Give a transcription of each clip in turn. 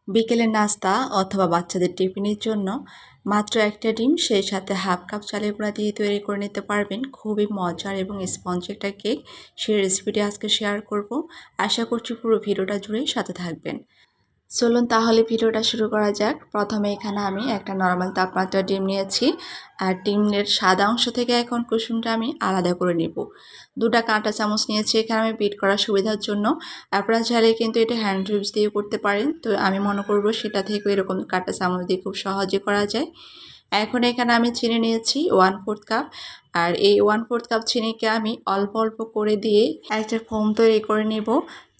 বিকেলের নাস্তা অথবা বাচ্চাদের টিফিনের জন্য মাত্র একটা ডিম, সেই সাথে হাফ কাপ চালের গুঁড়া দিয়ে তৈরি করে নিতে পারবেন খুবই মজার এবং স্পঞ্জ একটা কেক। সেই রেসিপিটি আজকে শেয়ার করব। আশা করছি পুরো ভিডিওটা জুড়ে সাথে থাকবেন। চলুন তাহলে ভিডিওটা শুরু করা যাক। প্রথমে এখানে আমি একটা নর্মাল তাপমাত্রার ডিম নিয়েছি, আর ডিমের সাদা অংশ থেকে এখন কুসুমটা আমি আলাদা করে নেব। 2টা কাঁটা চামচ নিয়েছি এখানে আমি বিট করার সুবিধার জন্য। আপনারা চাইলে কিন্তু এটা হ্যান্ড হুইপস দিয়ে করতে পারেন, তো আমি মনে করব সেটা থেকে এরকম কাঁটা চামচ দিয়ে খুব সহজে করা যায়। এখন এখানে আমি চিনি নিয়েছি 1/4 কাপ, আর এই 1/4 কাপ চিনিকে আমি অল্প অল্প করে দিয়ে একটা ফোম তৈরি করে নেব।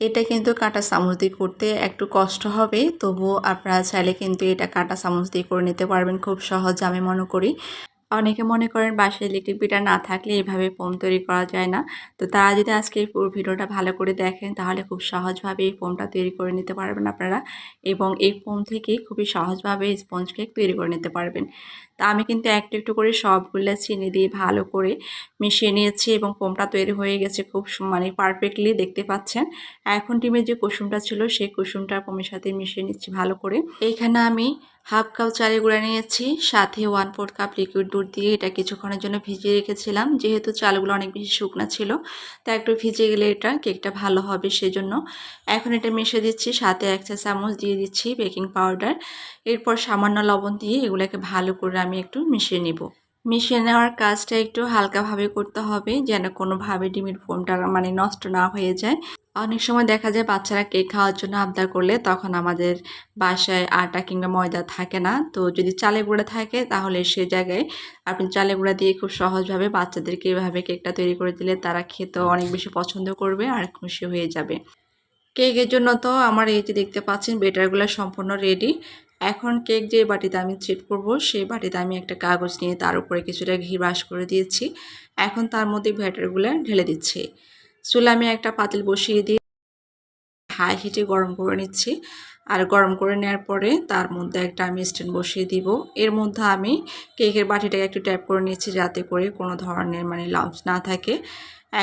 এটা কিন্তু কাঁটা চামচ দিয়ে করতে একটু কষ্ট হবে, তবুও আপনারা চাইলে কিন্তু এটা কাঁটা চামচ দিয়ে করে নিতে পারবেন খুব সহজ আমি মনে করি। অনেকে মনে করেন বাসায় ইলেকট্রিক বিটার না থাকলে এভাবে ফোম তৈরি করা যায় না, তো তারা যদি আজকে এই পুরো ভিডিওটা ভালো করে দেখেন তাহলে খুব সহজভাবে এই ফোমটা তৈরি করে নিতে পারবেন আপনারা, এবং এই ফোম থেকে খুবই সহজভাবে স্পঞ্জ কেক তৈরি করে নিতে পারবেন। তা আমি কিন্তু একটু একটু করে সবগুলো চিনি দিয়ে ভালো করে মিশিয়ে নিয়েছি এবং ফোমটা তৈরি হয়ে গেছে খুব মানে পারফেক্টলি দেখতে পাচ্ছেন। এখন ডিমের যে কুসুমটা ছিল সেই কুসুমটা ফোমের সাথে মিশিয়ে নিচ্ছি ভালো করে। এইখানে আমি হাফ কাপ চালের গুঁড়া নিয়েছি, সাথে 1/4 কাপ লিকুইড দুধ দিয়ে এটা কিছুক্ষণের জন্য ভিজিয়ে রেখেছিলাম। যেহেতু চালগুলো অনেক বেশি শুকনা ছিল, তাই একটু ভিজে গেলে এটা কেকটা ভালো হবে সেজন্য। এখন এটা মিশিয়ে দিচ্ছি, সাথে 1 চা চামচ দিয়ে দিচ্ছি বেকিং পাউডার। এরপর সামান্য লবণ দিয়ে এগুলোকে ভালো করে আমি একটু মিশিয়ে নেব। মিশিয়ে নেওয়ার কাজটা একটু হালকাভাবে করতে হবে, যেন কোনোভাবে ডিমের ফোমটা মানে নষ্ট না হয়ে যায়। অনেক সময় দেখা যায় বাচ্চারা কেক খাওয়ার জন্য আবদার করলে তখন আমাদের বাসায় আটা কিংবা ময়দা থাকে না, তো যদি চালের গুঁড়া থাকে তাহলে সে জায়গায় আপনি চালের গুঁড়া দিয়ে খুব সহজভাবে বাচ্চাদেরকে এভাবে কেকটা তৈরি করে দিলে তারা খেতেও অনেক বেশি পছন্দ করবে আর খুশি হয়ে যাবে। কেকের জন্য তো আমার এই যে দেখতে পাচ্ছেন বেটারগুলো সম্পূর্ণ রেডি। এখন কেক যে বাটিতে আমি সেট করব সেই বাটিতে আমি একটা কাগজ নিয়ে তার উপরে কিছুটা ঘি ব্রাশ করে দিয়েছি। এখন তার মধ্যে ব্যাটারগুলো ঢেলে দিচ্ছি। চুলে আমি একটা পাতিল বসিয়ে দিয়ে হাই হিটে গরম করে নিচ্ছি, আর গরম করে নেওয়ার পরে তার মধ্যে একটা আমি স্ট্যান্ড বসিয়ে দিব। এর মধ্যে আমি কেকের বাটিটাকে একটু ট্যাপ করে নিচ্ছি যাতে করে কোনো ধরনের মানে লাম্পস না থাকে।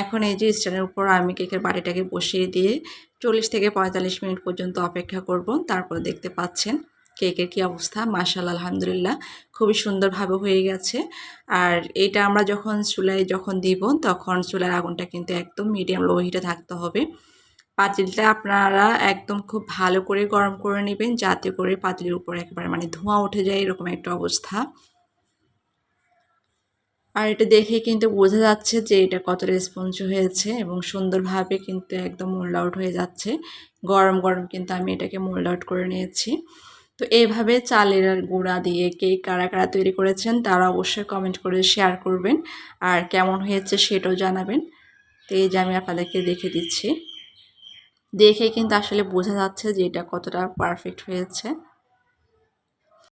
এখন এই যে স্ট্যান্ডের উপর আমি কেকের বাটিটাকে বসিয়ে দিয়ে 40 থেকে 45 মিনিট পর্যন্ত অপেক্ষা করব। তারপর দেখতে পাচ্ছেন কেকের কি অবস্থা। মাশাআল্লাহ, আলহামদুলিল্লাহ, খুবই সুন্দরভাবে হয়ে গেছে। আর এটা আমরা যখন চুলায় দিব তখন চুলার আগুনটা কিন্তু একদম মিডিয়াম লো হিটে থাকতে হবে। পাতিলটা আপনারা একদম খুব ভালো করে গরম করে নেবেন যাতে করে পাতিলের উপর একবারে মানে ধোঁয়া উঠে যায় এরকম একটা অবস্থা। আর এটা দেখে কিন্তু বোঝা যাচ্ছে যে এটা কতটা স্পঞ্জ হয়েছে এবং সুন্দরভাবে কিন্তু একদম মোল্ড আউট হয়ে যাচ্ছে। গরম গরম কিন্তু আমি এটাকে মোল্ড আউট করে নিয়েছি। তো এইভাবে চালের গুঁড়া দিয়ে কেক কারা কারা তৈরি করেছেন তারা অবশ্যই কমেন্ট করে শেয়ার করবেন, আর কেমন হয়েছে সেটাও জানাবেন। তো এই যে আমি আপনাদেরকে দেখে দিচ্ছি, দেখে কিন্তু আসলে বোঝা যাচ্ছে যে এটা কতটা পারফেক্ট হয়েছে।